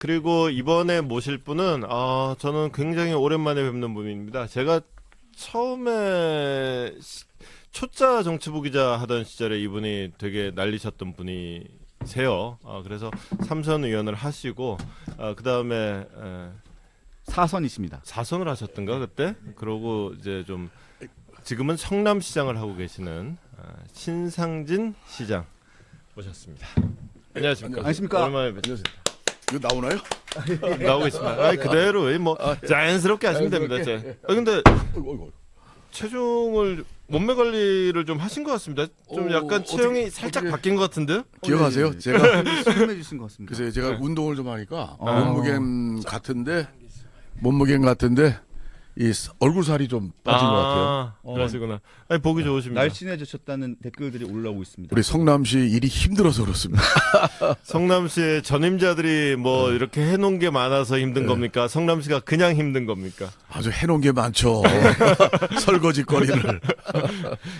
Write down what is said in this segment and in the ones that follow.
그리고 이번에 모실 분은 저는 굉장히 오랜만에 뵙는 분입니다. 제가 처음에 초짜 정치부 기자 하던 시절에 이분이 되게 난리셨던 분이세요. 그래서 삼선 의원을 하시고 그 다음에 사선이십니다. 사선을 하셨던가 그때? 그러고 이제 좀 지금은 성남시장을 하고 계시는 신상진 시장 모셨습니다. 안녕하십니까? 안녕하십니까? 오랜만에 뵙죠. 이거 나오나요? 나오고 있습니다. 그대로 뭐 자연스럽게 하시면 됩니다. 근데 어이구. 체중을 몸매 관리를 좀 하신 것 같습니다. 좀 약간 체형이 살짝 바뀐 것 같은데? 기억하세요? 네. 제가 설명해 주신 것 같습니다. 글쎄요, 제가 운동을 좀 하니까 몸무게는 같은데 이 얼굴 살이 좀 빠진 것 같아요. 그러시구나. 아니, 보기 좋으십니다. 날씬해지셨다는 댓글들이 올라오고 있습니다. 우리 성남시 일이 힘들어서 그렇습니다. 성남시의 전임자들이 뭐 이렇게 해놓은 게 많아서 힘든 겁니까? 성남시가 그냥 힘든 겁니까? 아주 해놓은 게 많죠. 설거지 거리를.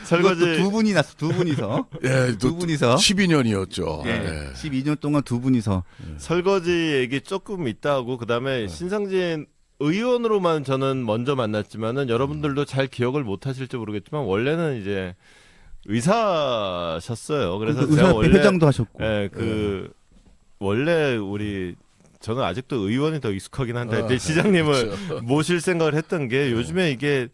설거지 두 분이 났어. 두 분이서. 예, 두 분이서. 12년이었죠. 네. 12년 동안 두 분이서. 설거지 얘기 조금 있다고 그다음에 신상진 의원으로만 저는 먼저 만났지만은 여러분들도 잘 기억을 못 하실지 모르겠지만 원래는 이제 의사셨어요. 그래서 제가 의사 원래 회장도 하셨고. 원래 저는 아직도 의원이 더 익숙하긴 한데 근데 시장님을 그렇죠. 모실 생각을 했던 게 요즘에 이게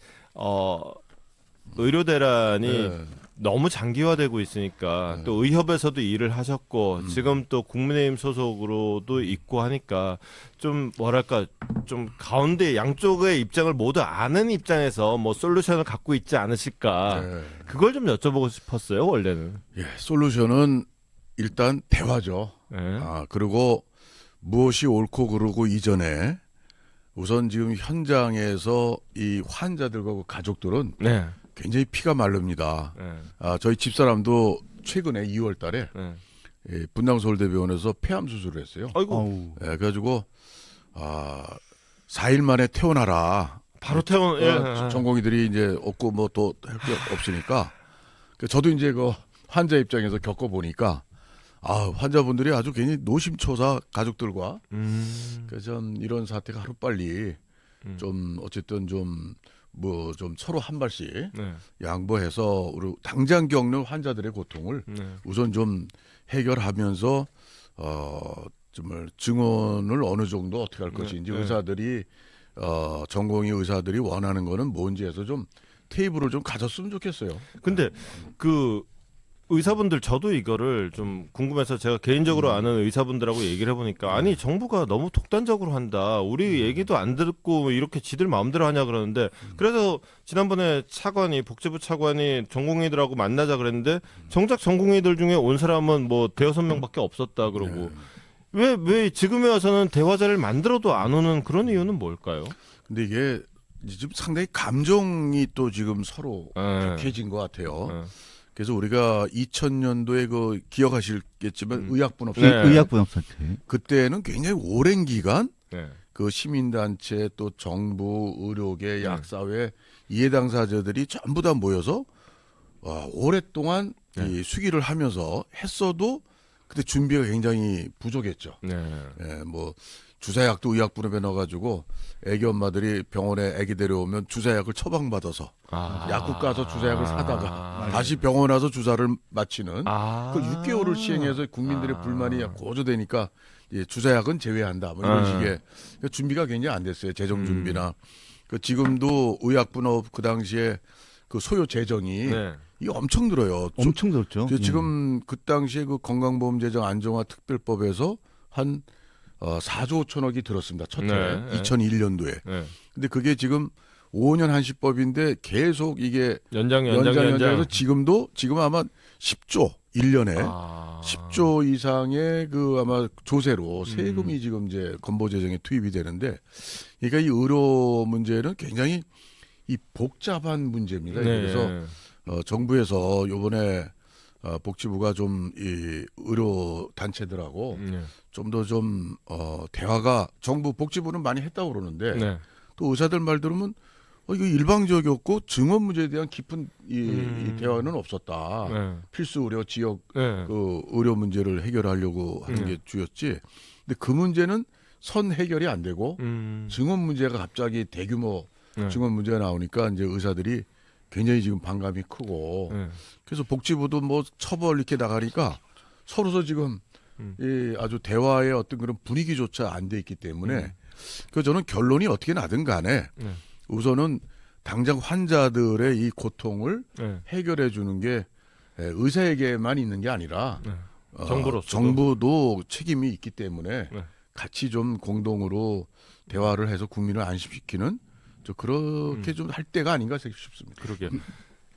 의료대란이 네. 너무 장기화되고 있으니까 또 의협에서도 일을 하셨고 지금 또 국민의힘 소속으로도 있고 하니까 좀 뭐랄까 좀 가운데 양쪽의 입장을 모두 아는 입장에서 뭐 솔루션을 갖고 있지 않으실까 네. 그걸 좀 여쭤보고 싶었어요 원래는. 예, 솔루션은 일단 대화죠. 네. 그리고 무엇이 옳고 그르고 이전에 우선 지금 현장에서 이 환자들과 그 가족들은 네. 굉장히 피가 마릅니다. 네. 저희 집사람도 최근에 2월 달에 네. 분당서울대병원에서 폐암 수술을 했어요. 아이고 어우. 그래가지고 4일 만에 퇴원하라. 바로 퇴원. 예. 전공의들이 이제 없고 뭐 또 할 게 없으니까 저도 이제 그 환자 입장에서 겪어보니까 환자분들이 아주 괜히 노심초사 가족들과 그래서 좀 이런 사태가 하루 빨리 좀 어쨌든 좀 뭐 좀 서로 한 발씩 네. 양보해서 우리 당장 겪는 환자들의 고통을 네. 우선 좀 해결하면서 정말 증언을 어느 정도 어떻게 할 것인지 네. 의사들이 전공의 의사들이 원하는 거는 뭔지 해서 좀 테이블을 좀 가졌으면 좋겠어요. 근데 그 의사분들 저도 이거를 좀 궁금해서 제가 개인적으로 아는 의사분들하고 얘기를 해보니까 아니 정부가 너무 독단적으로 한다 우리 얘기도 안 듣고 이렇게 지들 마음대로 하냐 그러는데 그래서 지난번에 복지부 차관이 전공의들하고 만나자 그랬는데 정작 전공의들 중에 온 사람은 뭐 대여섯 명밖에 없었다 그러고 왜 지금에 와서는 대화 자리를 만들어도 안 오는 그런 이유는 뭘까요? 근데 이게 지금 상당히 감정이 또 지금 서로 격해진 것 같아요. 그래서 우리가 2000년도에 그 기억하시겠지만 의약분업 네. 의약분업 사태. 그때는 굉장히 오랜 기간 네. 그 시민단체 또 정부 의료계 약사회 이해 당사자들이 전부 다 모여서 오랫동안 이 수기를 하면서 했어도 그때 준비가 굉장히 부족했죠. 뭐 주사약도 의약분업에 넣어가지고 애기 엄마들이 병원에 애기 데려오면 주사약을 처방받아서 약국 가서 주사약을 사다가 다시 병원 와서 주사를 맞히는 그 6개월을 시행해서 국민들의 불만이 고조되니까 주사약은 제외한다 뭐 이런 식의 준비가 굉장히 안 됐어요. 재정 준비나 지금도 의약분업 그 당시에 그 소요 재정이 이 엄청 들어요. 엄청 들었죠. 지금 그 당시에 그 건강보험재정 안정화 특별법에서 한 4조 5천억이 들었습니다. 첫 해 2001년도에. 근데 그게 지금 5년 한시법인데 계속 이게 연장해서 지금 아마 10조 1년에 10조 이상의 그 아마 조세로 세금이 지금 이제 건보재정에 투입이 되는데, 그러니까 이 의료 문제는 굉장히 이 복잡한 문제입니다. 그래서 정부에서 요번에 복지부가 좀 이 의료 단체들하고 좀 더 좀 대화가 정부 복지부는 많이 했다고 그러는데 또 의사들 말 들으면 이거 일방적이었고 증언 문제에 대한 깊은 이 대화는 없었다. 필수 의료 지역 그 의료 문제를 해결하려고 하는 게 주였지. 근데 그 문제는 선 해결이 안 되고 증언 문제가 갑자기 대규모 네. 증언 문제가 나오니까 이제 의사들이 굉장히 지금 반감이 크고 네. 그래서 복지부도 뭐 처벌 이렇게 나가니까 서로서 지금 이 아주 대화의 어떤 그런 분위기조차 안 돼 있기 때문에 그 저는 결론이 어떻게 나든 간에 네. 우선은 당장 환자들의 이 고통을 네. 해결해 주는 게 의사에게만 있는 게 아니라 네. 정부로서도. 정부도 책임이 있기 때문에 네. 같이 좀 공동으로 대화를 해서 국민을 안심시키는 저 그렇게 좀 할 때가 아닌가 싶습니다. 그러게.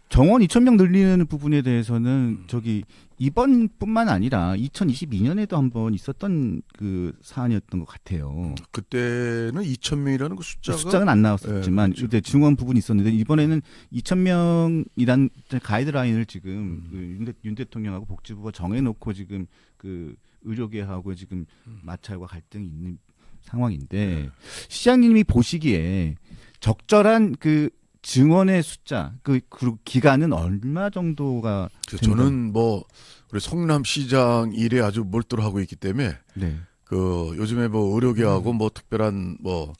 정원 2,000명 늘리는 부분에 대해서는 저기 이번뿐만 아니라 2022년에도 한번 있었던 그 사안이었던 것 같아요. 그때는 2,000명이라는 그 숫자는 안 나왔었지만 그렇죠. 이제 증원 부분이 있었는데 이번에는 2,000명이란 가이드라인을 지금 윤 대통령하고 복지부가 정해놓고 지금 그 의료계하고 지금 마찰과 갈등이 있는 상황인데 시장님이 보시기에 적절한 그 증원의 숫자 그 기간은 얼마 정도가 저는 뭐 우리 성남시장 일에 아주 몰두하고 있기 때문에 네. 그 요즘에 뭐 의료계하고 뭐 특별한 뭐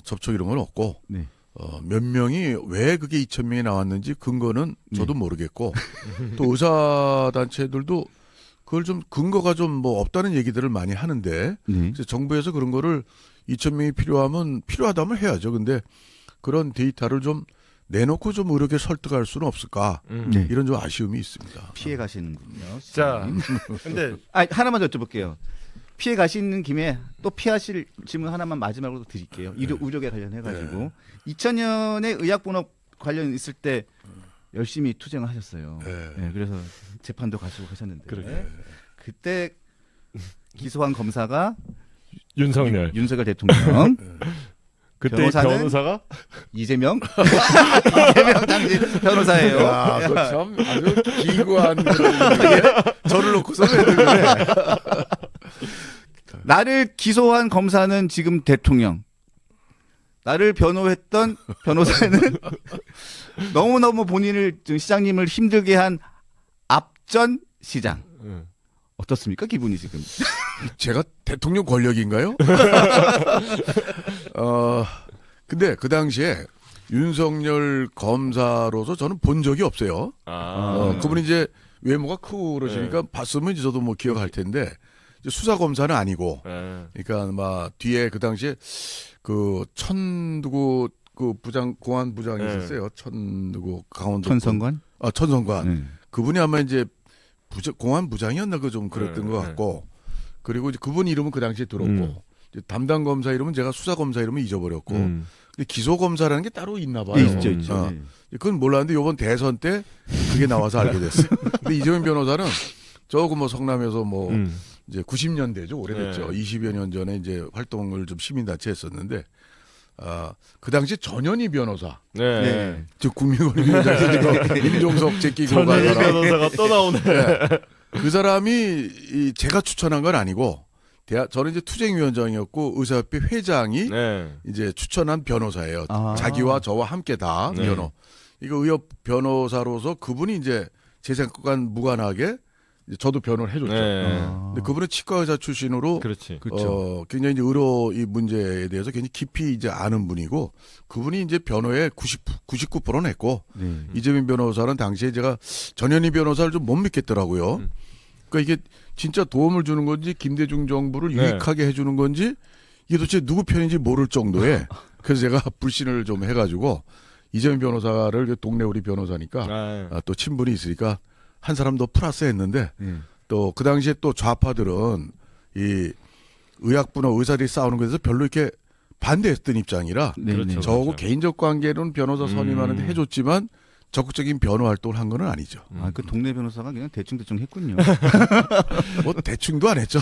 접촉 이런 건 없고 네. 몇 명이 왜 그게 2,000명이 나왔는지 근거는 저도 모르겠고 또 의사 단체들도 그걸 좀 근거가 좀 뭐 없다는 얘기들을 많이 하는데 네. 그래서 정부에서 그런 거를 2,000명이 필요하면 필요하다면 해야죠. 근데 그런 데이터를 좀 내놓고 좀 의료계 설득할 수는 없을까? 네. 이런 좀 아쉬움이 있습니다. 피해 가시는군요. 자, 근데 하나만 더 여쭤볼게요. 피해 가시는 김에 또 피하실 질문 하나만 마지막으로 드릴게요. 의료계 관련해가지고 2000년에 의약분업 관련 있을 때 열심히 투쟁을 하셨어요. 네, 그래서 재판도 가시고 하셨는데 그러게. 그때 기소한 검사가 윤석열. 윤석열 대통령, 그때 변호사는 변호사가 이재명 당시 변호사예요. 야, 그참 아주 기구한 저를 놓고서 왜 그래? 나를 기소한 검사는 지금 대통령. 나를 변호했던 변호사는 너무너무 본인을 시장님을 힘들게 한 앞전 시장. 어떻습니까? 기분이 지금. 제가 대통령 권력인가요? 근데 그 당시에 윤석열 검사로서 저는 본 적이 없어요. 그분이 이제 외모가 크고 그러시니까 봤으면 이제 저도 뭐 기억할 텐데 이제 수사 검사는 아니고, 그러니까 막 뒤에 그 당시에 그 누구 그 공안 부장이 있었어요. 누구 강원도 천성관? 천성관. 그분이 아마 이제 공안 부장이었나 그 좀 그랬던 것 같고, 그리고 이제 그분 이름은 그 당시에 들었고, 이제 담당 검사 이름은 제가 수사 검사 이름은 잊어버렸고, 근데 기소 검사라는 게 따로 있나 봐요. 있죠. 그건 몰랐는데 이번 대선 때 그게 나와서 알게 됐어요. 근데 이재명 변호사는 조금 뭐 성남에서 뭐 이제 90년대죠. 오래됐죠. 20여 년 전에 이제 활동을 좀 시민단체 했었는데, 그 당시 전현희 변호사. 네. 즉 국민권익위원장에서 임종석 제끼고 전현희 가더라. 변호사가 또 나오네. 그 사람이 제가 추천한 건 아니고, 저는 이제 투쟁위원장이었고 의사협회 회장이 이제 추천한 변호사예요. 자기와 저와 함께 다 변호. 이거 의협 변호사로서 그분이 이제 제 생각과는 무관하게 저도 변호를 해줬죠. 근데 그분은 치과 의사 출신으로, 그렇지. 굉장히 이제 의료 이 문제에 대해서 굉장히 깊이 이제 아는 분이고, 그분이 이제 변호에 99%는 했고, 이재명 변호사는 당시에 제가 전현희 변호사를 좀 못 믿겠더라고요. 그러니까 이게 진짜 도움을 주는 건지 김대중 정부를 유익하게 해주는 건지 이게 도대체 누구 편인지 모를 정도에, 그래서 제가 불신을 좀 해가지고 이재명 변호사를 동네 우리 변호사니까 또 친분이 있으니까 한 사람 더 플러스 했는데, 또 그 당시에 또 좌파들은 이 의학부나 의사들이 싸우는 것에서 별로 이렇게 반대했던 입장이라, 그렇죠, 저하고 그렇죠. 개인적 관계로는 변호사 선임하는데 해줬지만 적극적인 변호 활동을 한 건 아니죠. 그 동네 변호사가 그냥 대충 했군요. 뭐 대충도 안 했죠.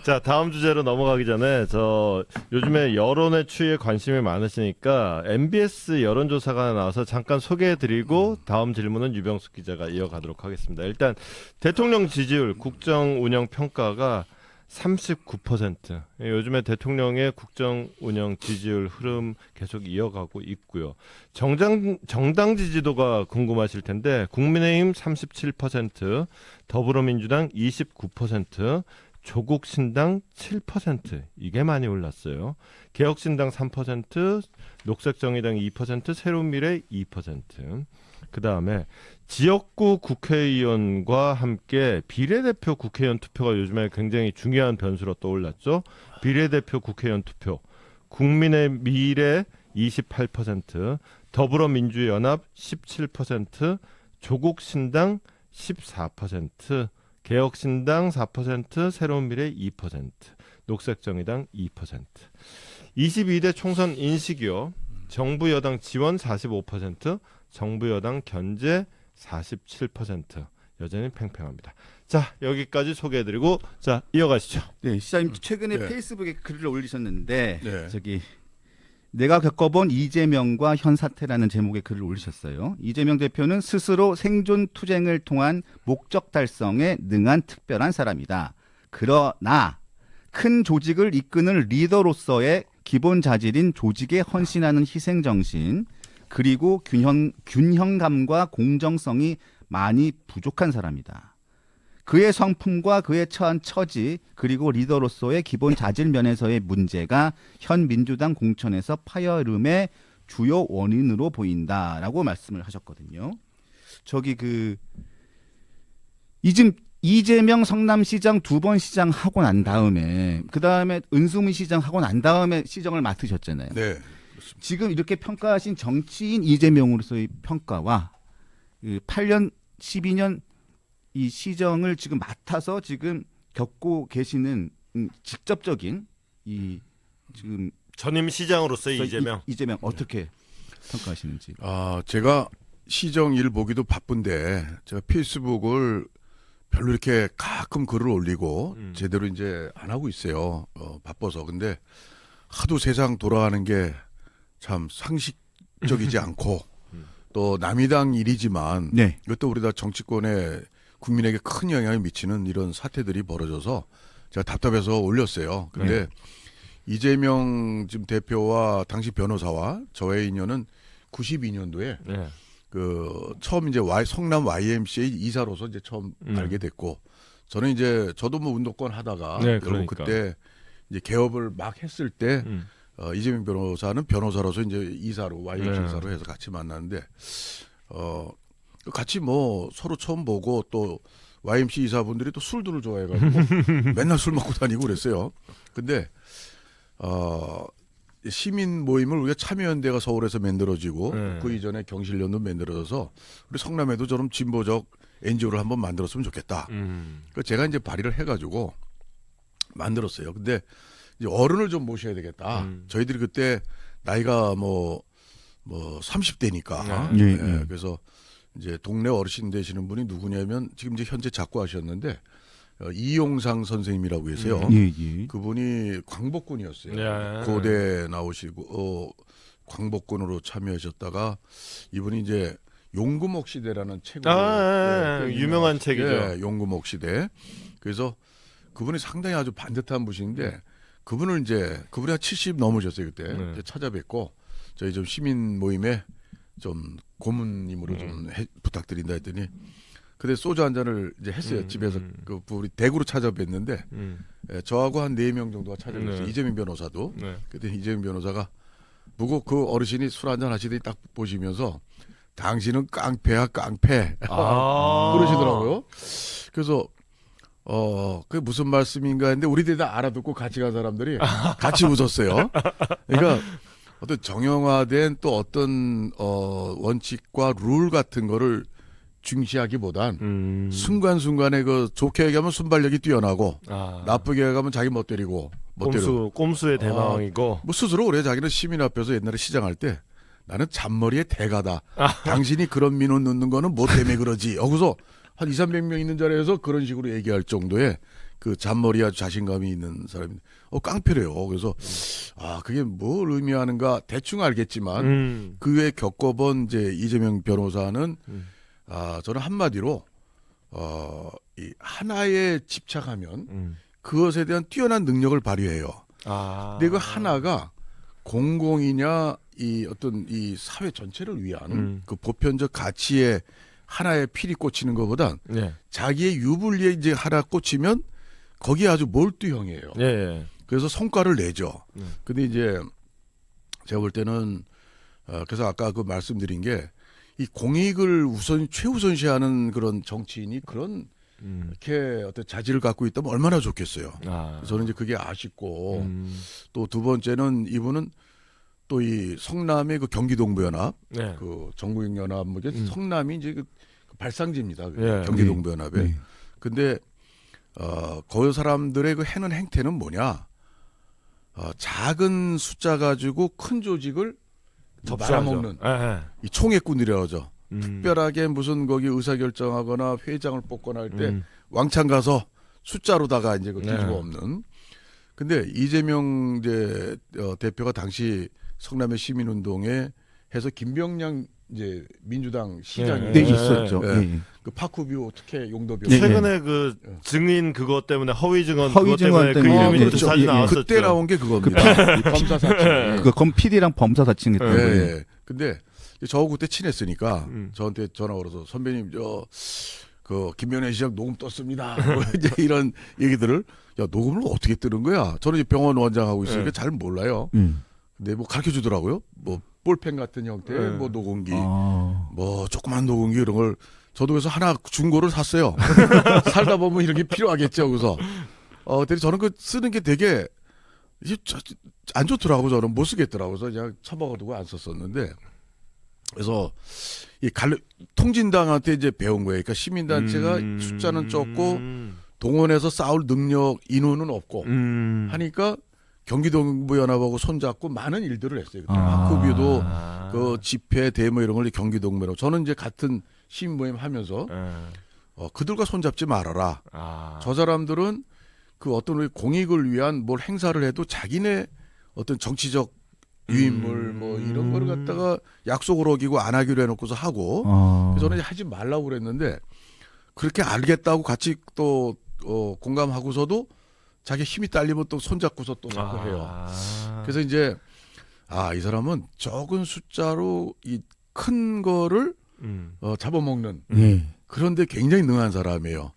자, 다음 주제로 넘어가기 전에 저 요즘에 여론의 추이에 관심이 많으시니까 MBS 여론조사가 나와서 잠깐 소개해드리고 다음 질문은 유병숙 기자가 이어가도록 하겠습니다. 일단 대통령 지지율, 국정 운영 평가가 39%. 요즘에 대통령의 국정 운영 지지율 흐름 계속 이어가고 있고요. 정당 지지도가 궁금하실 텐데 국민의힘 37%, 더불어민주당 29%, 조국신당 7%, 이게 많이 올랐어요. 개혁신당 3%, 녹색정의당 2%, 새로운미래 2%. 그 다음에 지역구 국회의원과 함께 비례대표 국회의원 투표가 요즘에 굉장히 중요한 변수로 떠올랐죠. 비례대표 국회의원 투표. 국민의 미래 28%, 더불어민주연합 17%, 조국신당 14%, 개혁신당 4%, 새로운미래 2%, 녹색정의당 2%. 22대 총선 인식이요. 정부 여당 지원 45%, 정부 여당 견제 47%. 여전히 팽팽합니다. 자, 여기까지 소개해드리고 자, 이어가시죠. 네, 시장님 최근에 네. 페이스북에 글을 올리셨는데 네. 저기 내가 겪어본 이재명과 현 사태라는 제목의 글을 올리셨어요. 이재명 대표는 스스로 생존 투쟁을 통한 목적 달성에 능한 특별한 사람이다. 그러나 큰 조직을 이끄는 리더로서의 기본 자질인 조직에 헌신하는 희생 정신, 그리고 균형감과 공정성이 많이 부족한 사람이다. 그의 성품과 그의 처한 처지, 그리고 리더로서의 기본 자질 면에서의 문제가 현 민주당 공천에서 파열음의 주요 원인으로 보인다라고 말씀을 하셨거든요. 저기 이재명 성남시장 2번 시장 하고 난 다음에 그 다음에 은수미 시장 하고 난 다음에 시정을 맡으셨잖아요. 네. 지금 이렇게 평가하신 정치인 이재명으로서의 평가와 8년, 12년 이 시정을 지금 맡아서 지금 겪고 계시는 직접적인 이 지금 전임 시장으로서의 이재명. 이재명 어떻게 평가하시는지. 제가 시정 일 보기도 바쁜데 제가 페이스북을 별로 이렇게 가끔 글을 올리고 제대로 이제 안 하고 있어요. 바빠서. 근데 하도 세상 돌아가는 게 참 상식적이지 않고 또 남이당 일이지만 네. 이것도 우리 다 정치권에 국민에게 큰 영향을 미치는 이런 사태들이 벌어져서 제가 답답해서 올렸어요. 근데 이재명 지금 대표와 당시 변호사와 저의 인연은 92년도에 네. 처음 이제 성남 YMCA 이사로서 이제 처음 알게 됐고 저는 이제 저도 뭐 운동권 하다가 네, 결국 그러니까. 그때 이제 개업을 막 했을 때 이재명 변호사는 변호사로서 이제 이사로 YMC 네. 이사로 해서 같이 만났는데 같이 뭐 서로 처음 보고 또 YMC 이사분들이 또 술들을 좋아해가지고 맨날 술 먹고 다니고 그랬어요. 근데 시민 모임을 우리가 참여연대가 서울에서 만들어지고 네. 그 이전에 경실련도 만들어져서 우리 성남에도 저런 진보적 NGO를 한번 만들었으면 좋겠다. 그 제가 이제 발의를 해가지고 만들었어요. 근데 이제 어른을 좀 모셔야 되겠다. 저희들이 그때 나이가 뭐 30대니까. 네. 그래서 이제 동네 어르신 되시는 분이 누구냐면 지금 이제 현재 작고하셨는데 이용상 선생님이라고 계세요. 예. 그분이 광복군이었어요. 네. 고대 나오시고 광복군으로 참여하셨다가 이분이 이제 용구목 시대라는 책으로 유명한 책이죠. 예, 용구목 시대. 그래서 그분이 상당히 아주 반듯한 분이신데 그분이 한 70 넘으셨어요 그때. 이제 찾아뵙고 저희 좀 시민 모임에 좀 고문님으로 좀 부탁드린다 했더니 그때 소주 한 잔을 이제 했어요. 집에서 우리 대구로 찾아뵀는데 저하고 한 4명 정도가 찾아뵀어요. 이재명 변호사도. 그때 이재명 변호사가 보고 그 어르신이 술 한 잔 하시더니 딱 보시면서 당신은 깡패야 깡패 그러시더라고요. 그래서 그게 무슨 말씀인가 했는데 우리들이 다 알아듣고 같이 간 사람들이 같이 웃었어요. 그러니까 어떤 정형화된 또 어떤 원칙과 룰 같은 거를 중시하기보단 순간순간에 그 좋게 얘기하면 순발력이 뛰어나고 나쁘게 얘기하면 자기 멋대리고 꼼수의 대망이고 뭐 스스로 그래. 자기는 시민 앞에서 옛날에 시장할 때 나는 잔머리의 대가다. 당신이 그런 민원 넣는 거는 뭐 때문에 그러지. 여기서 한 200~300명 있는 자리에서 그런 식으로 얘기할 정도의 그 잔머리와 자신감이 있는 사람인데 깡패래요. 그래서 그게 뭘 의미하는가 대충 알겠지만 그 외에 겪어본 이제 이재명 변호사는 저는 한마디로 이 하나에 집착하면 그것에 대한 뛰어난 능력을 발휘해요. 근데 그 하나가 공공이냐 이 어떤 이 사회 전체를 위한 그 보편적 가치에 하나에 필이 꽂히는 것보단 자기의 유불리에 이제 하나 꽂히면 거기에 아주 몰두형이에요. 예, 예. 그래서 성과를 내죠. 네. 근데 이제 제가 볼 때는 그래서 아까 그 말씀드린 게 이 공익을 최우선시하는 그런 정치인이 그런 이렇게 어떤 자질을 갖고 있다면 얼마나 좋겠어요. 아. 저는 이제 그게 아쉽고 또 두 번째는 이분은 또 이 성남의 그 경기동부연합 네. 그 전국연합 뭐 이제 성남이 이제 그 발상지입니다. 예. 경기동부연합에. 네. 근데 그 사람들의 그 해는 행태는 뭐냐? 작은 숫자 가지고 큰 조직을 말아먹는 예, 예. 이 총액군이라고 하죠. 음. 특별하게 무슨 거기 의사결정하거나 회장을 뽑거나 할 때 왕창 음. 가서 숫자로다가 이제 그 네. 뒤집어 엎는. 근데 이재명 이제 대표가 당시 성남의 시민운동에 해서 김병량 이제 민주당 시장이 네, 예. 있었죠. 예. 예. 그 파쿠비오 특혜 용도비오 네, 최근에 그 증인 그것 때문에 허위 증언 허위 그것 증언 때문에 그 때문에 이름이 그렇죠. 사진 예, 예. 나왔었죠. 그때 나온 게 그겁니다. 이 범사 사칭. 그 PD랑 범사 사칭했던 예, 거예요. 예. 근데 저하고 그때 친했으니까 음. 저한테 전화 걸어서 선배님 그 김명래 시장 녹음 떴습니다. 뭐 이제 이런 얘기들을 야 녹음을 어떻게 뜨는 거야? 저는 이제 병원 원장하고 있으니까 네. 잘 몰라요. 근데 뭐 가르쳐 주더라고요. 뭐 볼펜 같은 형태의 네. 뭐 녹음기, 아. 뭐 조그만 녹음기 이런 걸 저도 그래서 하나 중고를 샀어요. 살다 보면 이런 게 필요하겠죠. 그래서 근데 저는 그 쓰는 게 되게 안 좋더라고. 저는 못 쓰겠더라고. 그래서 그냥 처박아두고 안 썼었는데 그래서 이 통진당한테 이제 배운 거예요. 그러니까 시민단체가 숫자는 적고 동원해서 싸울 능력 인원은 없고 하니까 경기동부연합하고 손잡고 많은 일들을 했어요. 그때 파쿠비도 그 집회 데모 이런 걸 경기동부연합. 저는 이제 같은 시민 모임 하면서 그들과 손잡지 말아라. 저 사람들은 그 어떤 우리 공익을 위한 뭘 행사를 해도 자기네 어떤 정치적 유인물 뭐 이런 거를 갖다가 약속을 어기고 안 하기로 해놓고서 하고 그래서 저는 하지 말라고 그랬는데 그렇게 알겠다고 같이 또 공감하고서도 자기 힘이 딸리면 또 손잡고서 또 자꾸 해요. 그래서 이제 이 사람은 적은 숫자로 이 큰 거를 잡아먹는 그런데 굉장히 능한 사람이에요.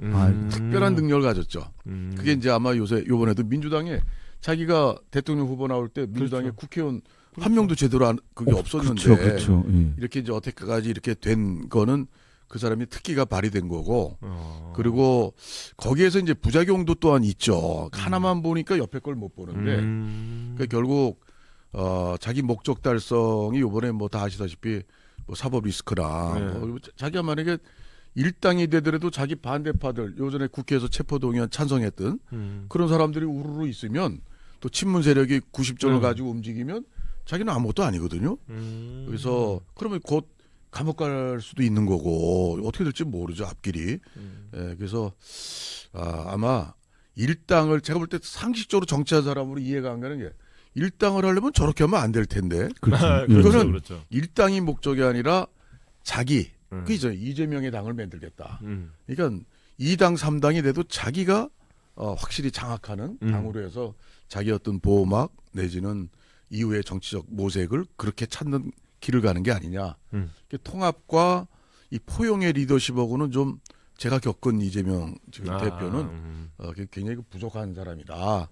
특별한 능력을 가졌죠. 그게 이제 아마 요번에도 민주당에 자기가 대통령 후보 나올 때 민주당에 그렇죠. 국회의원 한 명도 제대로 그게 없었는데 그렇죠. 예. 이렇게 이제 어떻게까지 이렇게 된 거는 그 사람이 특기가 발휘된 거고 그리고 거기에서 이제 부작용도 또한 있죠. 하나만 보니까 옆에 걸 못 보는데 그러니까 결국 자기 목적 달성이 이번에 뭐 다 아시다시피 뭐 사법 리스크나 뭐 자기가 만약에 일당이 되더라도 자기 반대파들 요전에 국회에서 체포동의안 찬성했던 그런 사람들이 우르르 있으면 또 친문 세력이 90점을 가지고 움직이면 자기는 아무것도 아니거든요. 그래서 그러면 곧 감옥 갈 수도 있는 거고 어떻게 될지 모르죠 앞길이. 예, 그래서 아마 일당을 제가 볼 때 상식적으로 정치한 사람으로 이해가 안 가는 게 일당을 하려면 저렇게 하면 안 될 텐데. 그거는 그렇죠. 일당이 목적이 아니라 자기 그죠 이재명의 당을 만들겠다. 그러니까 2당 3당이 돼도 자기가 확실히 장악하는 당으로 해서 자기 어떤 보호막 내지는 이후의 정치적 모색을 그렇게 찾는 길을 가는 게 아니냐. 통합과 이 포용의 리더십하고는 좀 제가 겪은 이재명 지금 대표는 굉장히 부족한 사람이다.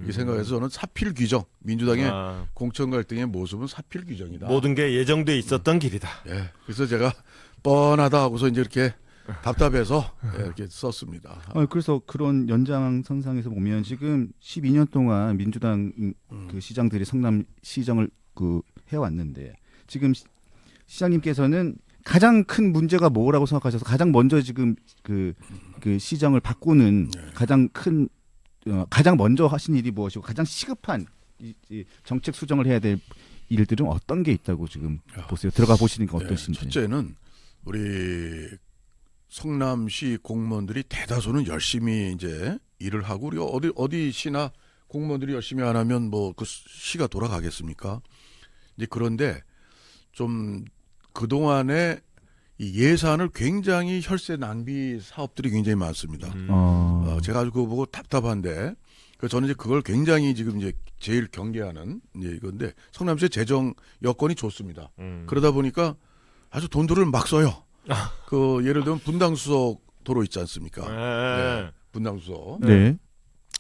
이 생각해서 저는 사필 규정 민주당의 공천 갈등의 모습은 사필 규정이다. 모든 게 예정돼 있었던 길이다. 예, 그래서 제가 뻔하다 하고서 이제 이렇게 답답해서 이렇게 썼습니다. 그래서 그런 연장선상에서 보면 지금 12년 동안 민주당 그 시장들이 성남 시정을 그 해왔는데 지금 시장님께서는 가장 큰 문제가 뭐라고 생각하셔서 가장 먼저 지금 그 시정을 바꾸는 가장 큰 가장 먼저 하신 일이 무엇이고 가장 시급한 이 정책 수정을 해야 될 일들은 어떤 게 있다고 지금 보세요. 들어가 보시니까 어떠신지. 첫째는 우리 성남시 공무원들이 대다수는 열심히 이제 일을 하고 우리 어디 시나 공무원들이 열심히 안 하면 뭐 그 시가 돌아가겠습니까? 이제 그런데 좀 그동안에 이 예산을 굉장히 혈세 낭비 사업들이 굉장히 많습니다. 제가 아주 그거 보고 답답한데 저는 이제 그걸 굉장히 지금 이제 제일 경계하는 이제 이건데 성남시의 재정 여건이 좋습니다. 그러다 보니까 아주 돈들을 막 써요. 그 예를 들면 분당수석 도로 있지 않습니까? 네, 분당수석. 네.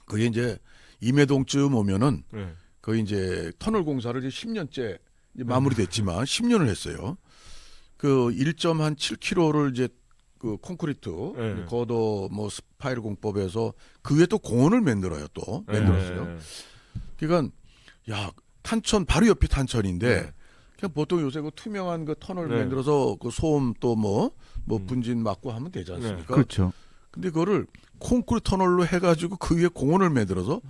그게 이제 임해동쯤 오면은 네. 거의 이제 터널 공사를 이제 10년째 이제 마무리됐지만 10년을 했어요. 그 1.7km를 이제 그 콘크리트 네. 거도 뭐 스파이럴 공법에서 그 위에 또 공원을 만들어요. 또 만들었어요. 네. 그러니까 야 탄천 바로 옆이 탄천인데 네. 그냥 보통 요새 그 투명한 그 터널 네. 만들어서 그 소음 또 뭐 분진 막고 하면 되지 않습니까? 그렇죠. 근데 그거를 콘크리트 터널로 해가지고 그 위에 공원을 만들어서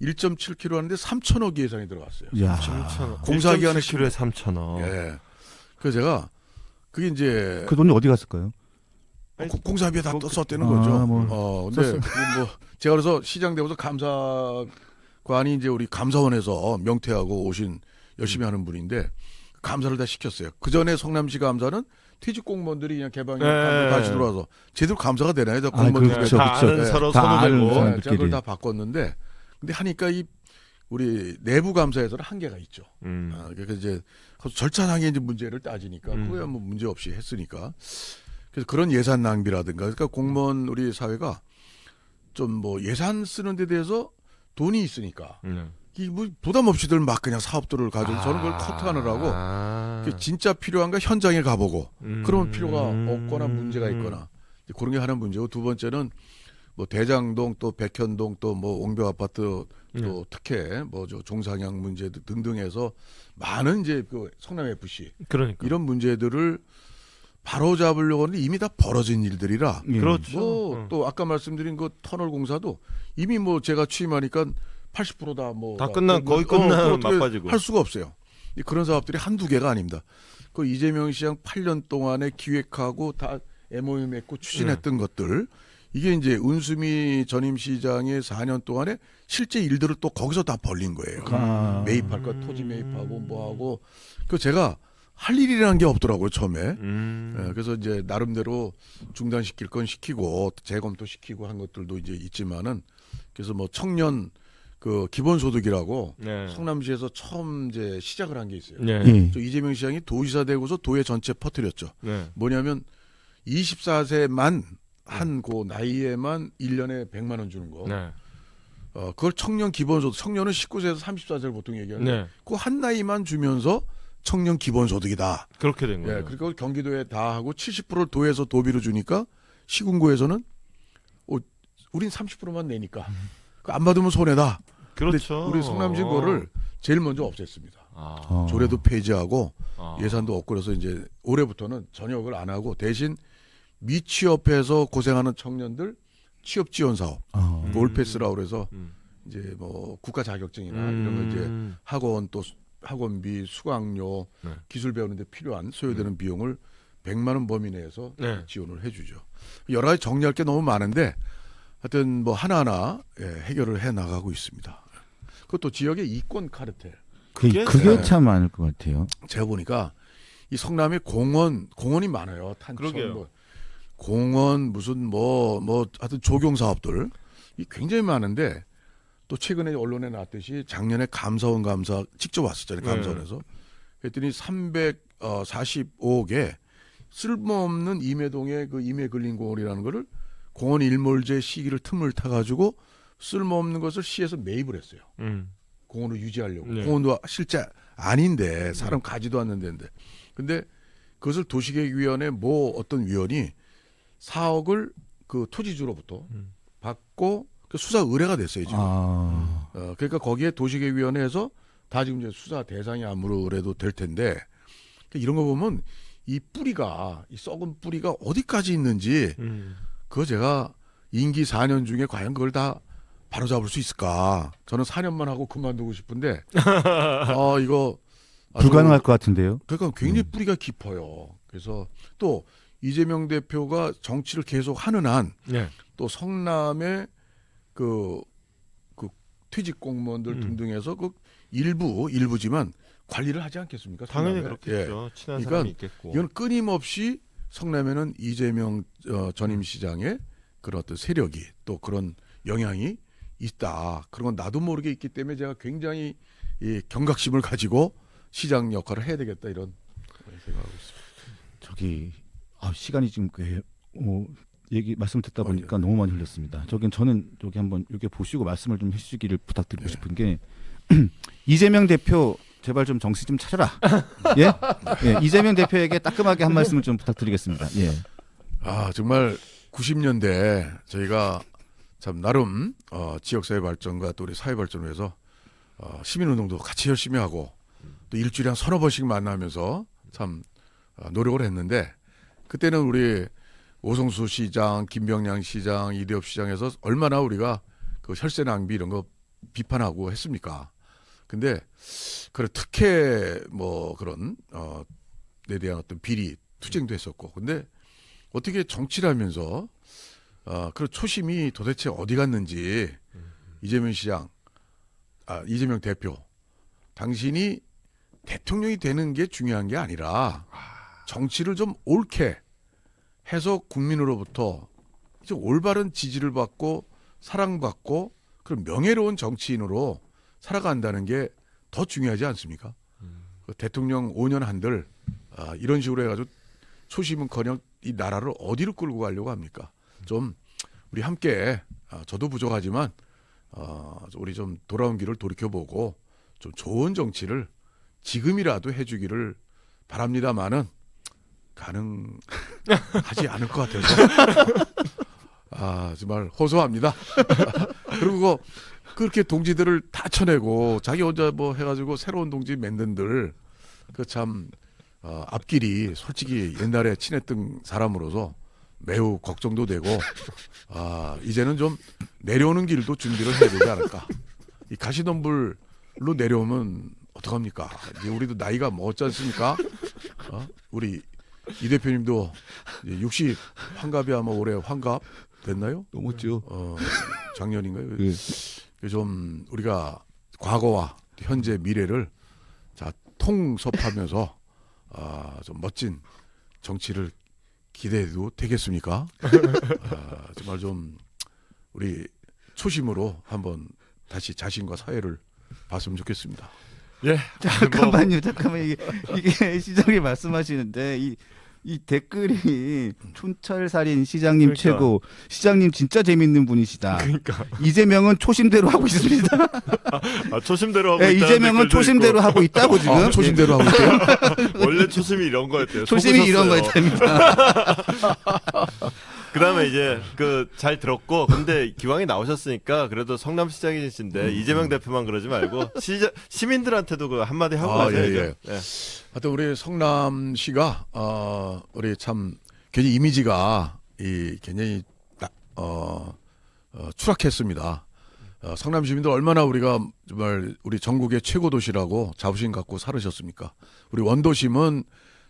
1.7km 하는데 3천억 예산이 들어갔어요. 야. 3,000원. 공사 기간에 1.7kg에 3,000원. 예. 그래서 제가 그게 이제 그 돈이 어디 갔을까요? 공사비에 다 썼다는 아, 거죠. 뭐 근데 뭐 제가 그래서 시장 되면서 감사관이 이제 우리 감사원에서 명퇴하고 오신 열심히 하는 분인데 감사를 다 시켰어요. 그 전에 성남시 감사는 퇴직 공무원들이 그냥 개방에 같이 들어와서 제대로 감사가 되나요? 공무원들 그렇죠, 다 그렇죠. 아는 서로 다 아는 선후배고. 사람들. 제가 그걸 다 바꿨는데 근데 하니까 이 우리 내부 감사에서는 한계가 있죠. 그래서 이제 절차상의 이제 문제를 따지니까 그거야 뭐 문제 없이 했으니까. 그래서 그런 예산 낭비라든가 그러니까 공무원 우리 사회가 좀 뭐 예산 쓰는 데 대해서 돈이 있으니까 이 뭐 부담 없이들 막 그냥 사업들을 가지고 저는 그걸 커트하느라고 그게 진짜 필요한가 현장에 가보고 그러면 필요가 없거나 문제가 있거나 그런 게 하나 문제고 두 번째는 뭐 대장동 또 백현동 또 뭐 옹벽 아파트 또 특혜 뭐 저 종상향 문제 등등해서 많은 이제 그 성남 FC 그러니까. 이런 문제들을 바로 잡으려고 하는데 이미 다 벌어진 일들이라 예. 그렇죠. 뭐 또 아까 말씀드린 그 터널 공사도 이미 뭐 제가 취임하니까 80%다 뭐 다 끝난 거의 끝난 막바지고. 할 수가 없어요. 그런 사업들이 한두 개가 아닙니다. 그 이재명 시장 8년 동안에 기획하고 다 MOU 맺고 추진했던 것들 이게 이제 은수미 전임 시장의 4년 동안에 실제 일들을 또 거기서 다 벌린 거예요. 아. 매입할 거 토지 매입하고 뭐하고 그 제가 할 일이라는 게 없더라고요 처음에. 예, 그래서 이제 나름대로 중단시킬 건 시키고 재검토 시키고 한 것들도 이제 있지만은 그래서 뭐 청년 그 기본소득이라고 네. 성남시에서 처음 이제 시작을 한 게 있어요. 네. 예. 저 이재명 시장이 도지사 되고서 도에 전체 퍼뜨렸죠. 네. 뭐냐면 24세만 한 그 나이에만 1년에 100만 원 주는 거. 네. 그걸 청년 기본소득. 청년은 19세에서 34세를 보통 얘기하는데 네. 그 한 나이만 주면서 청년 기본소득이다. 그렇게 된 거예요. 예, 그리고 경기도에 다 하고 70%를 도에서 도비로 주니까 시군구에서는 우린 30%만 내니까 그거 안 받으면 손해다. 그렇죠. 근데 우리 성남시 그거를 제일 먼저 없앴습니다. 아. 조례도 폐지하고 아. 예산도 없고 그래서 이제 올해부터는 전역을 안 하고 대신 미취업해서 고생하는 청년들 취업 지원 사업 올패스라고 그래서 이제 뭐 국가 자격증이나 이런 거 이제 학원 또 학원비, 수강료, 네. 기술 배우는데 필요한 소요되는 비용을 100만 원 범위 내에서 네. 지원을 해주죠. 여러 가지 정리할 게 너무 많은데 하여튼 뭐 하나하나 해결을 해 나가고 있습니다. 그것도 지역의 이권 카르텔. 그게 그게 참 많을 것 같아요. 제가 보니까 이 성남에 공원이 많아요. 탄천 그러게요. 뭐 공원 무슨 뭐 하여튼 조경 사업들 이 굉장히 많은데 또 최근에 언론에 나왔듯이 작년에 감사원 감사 직접 왔었잖아요. 감사원에서. 그랬더니 345억에 쓸모없는 임해동의 그 임해근린공원이라는 거를 공원 일몰제 시기를 틈을 타가지고 쓸모없는 것을 시에서 매입을 했어요. 공원을 유지하려고. 네. 공원도 실제 아닌데 사람 가지도 않는 데인데. 근데 그것을 도시계획위원회 뭐 어떤 위원이 4억을 그 토지주로부터 받고 그 수사 의뢰가 됐어요 지금. 그러니까 거기에 도시계획위원회에서 다 지금 이제 수사 대상이 아무래도 될 텐데 이런 거 보면 이 뿌리가 이 썩은 뿌리가 어디까지 있는지 그거 제가 임기 4년 중에 과연 그걸 다 바로잡을 수 있을까? 저는 4년만 하고 그만두고 싶은데 이거 불가능할 것 같은데요. 그러니까 굉장히 뿌리가 깊어요. 그래서 또 이재명 대표가 정치를 계속 하는 한 또 네. 성남의 그 퇴직 공무원들 등등해서 그 일부지만 관리를 하지 않겠습니까? 당연히 성남에? 그렇겠죠. 예. 친한 그러니까 사람이 있겠고. 이건 끊임없이 성남에는 이재명 전임 시장의 그런 어떤 세력이 또 그런 영향이 있다. 그런 건 나도 모르게 있기 때문에 제가 굉장히 이 경각심을 가지고 시장 역할을 해야 되겠다 이런 생각하고 있습니다. 저기 시간이 지금 얘기 말씀 듣다 보니까 너무 많이 흘렸습니다. 저는 여기 한번 여기 보시고 말씀을 좀 해주시기를 부탁드리고 싶은 게 이재명 대표 제발 좀 정신 좀 차려라. 예? 예, 이재명 대표에게 따끔하게 한 말씀을 좀 부탁드리겠습니다. 예. 아 정말 90년대 저희가 참 나름 지역사회 발전과 또 우리 사회 발전을 위해서 시민운동도 같이 열심히 하고 또 일주일에 한 서너 번씩 만나면서 참 노력을 했는데 그때는 우리 오성수 시장, 김병량 시장, 이대엽 시장에서 얼마나 우리가 그 혈세 낭비 이런 거 비판하고 했습니까? 근데 그런 특혜 뭐 그런 에 대한 어떤 비리 투쟁도 했었고 근데 어떻게 정치를 하면서 그런 초심이 도대체 어디 갔는지 이재명 시장, 이재명 대표 당신이 대통령이 되는 게 중요한 게 아니라 정치를 좀 옳게 해서 국민으로부터 좀 올바른 지지를 받고 사랑받고 그런 명예로운 정치인으로 살아간다는 게 더 중요하지 않습니까? 그 대통령 5년 한들 이런 식으로 해가지고 초심은커녕 이 나라를 어디로 끌고 가려고 합니까? 좀 우리 함께 저도 부족하지만 우리 좀 돌아온 길을 돌이켜보고 좀 좋은 정치를 지금이라도 해주기를 바랍니다만은 가능하지 않을 것 같아서 정말 호소합니다. 그리고 그렇게 동지들을 다 쳐내고 자기 혼자 뭐 해가지고 새로운 동지 만든들 그 참 앞길이 솔직히 옛날에 친했던 사람으로서 매우 걱정도 되고 이제는 좀 내려오는 길도 준비를 해야 되지 않을까. 이 가시덤불로 내려오면 어떡합니까? 이제 우리도 나이가 먹었지 않습니까? 우리 이 대표님도 60 환갑이 아마 올해 환갑 됐나요? 넘었죠. 작년인가요? 좀 우리가 과거와 현재 미래를 자 통섭하면서 좀 멋진 정치를 기대해도 되겠습니까? 정말 좀 우리 초심으로 한번 다시 자신과 사회를 봤으면 좋겠습니다. 예. 잠깐만요. 이게 시장님 말씀하시는데 이 댓글이 촌철살인 시장님 그러니까. 최고. 시장님 진짜 재밌는 분이시다. 그러니까 이재명은 초심대로 하고 있습니다. 초심대로 하고 네, 있다. 이재명은 초심대로 하고 있다고 지금. 초심대로 하고 있대요. 원래 초심이 이런 거였대요. 초심이 이런 거였답니다. 그다음에 이제 그 잘 들었고 근데 기왕에 나오셨으니까 그래도 성남시장이신데 이재명 대표만 그러지 말고 시민들한테도 그 한마디 하고 가셔야죠. 예. 하여튼 우리 성남시가 우리 참 굉장히 이미지가 굉장히 추락했습니다. 성남 시민들 얼마나 우리가 정말 우리 전국의 최고 도시라고 자부심 갖고 살으셨습니까? 우리 원도심은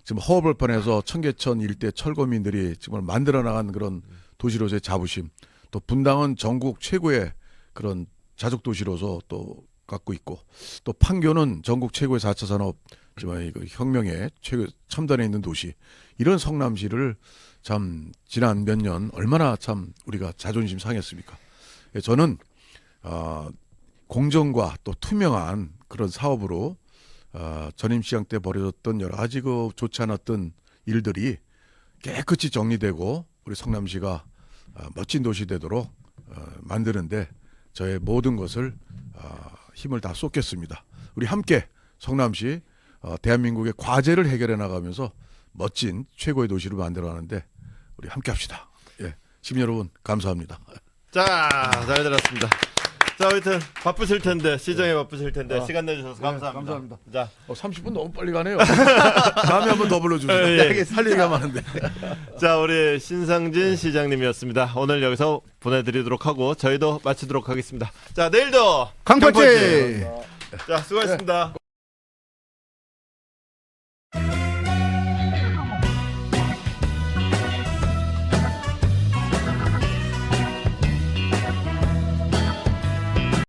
지금 허허벌판에서 청계천 일대 철거민들이 정말 만들어 나간 그런 도시로서의 자부심, 또 분당은 전국 최고의 그런 자족 도시로서 또 갖고 있고, 또 판교는 전국 최고의 4차 산업 정말 그 혁명의 최고 첨단에 있는 도시. 이런 성남시를 참 지난 몇 년 얼마나 참 우리가 자존심 상했습니까? 저는 공정과 또 투명한 그런 사업으로 전임 시장 때 벌어졌던 여러 가지 그 좋지 않았던 일들이 깨끗이 정리되고 우리 성남시가 멋진 도시 되도록 만드는데 저의 모든 것을 힘을 다 쏟겠습니다. 우리 함께 성남시 대한민국의 과제를 해결해 나가면서 멋진 최고의 도시를 만들어가는데 우리 함께 합시다. 예, 시민 여러분 감사합니다. 자, 잘 들었습니다. 자, 하여튼 바쁘실 텐데 시장에 바쁘실 텐데 시간 내주셔서 감사합니다. 감사합니다. 자, 30분 너무 빨리 가네요. 다음에 한번 더 불러주세요. 예. 할 얘기가 많은데. 자, 우리 신상진 시장님이었습니다. 오늘 여기서 보내드리도록 하고 저희도 마치도록 하겠습니다. 자, 내일도 강파치! 자, 수고하셨습니다.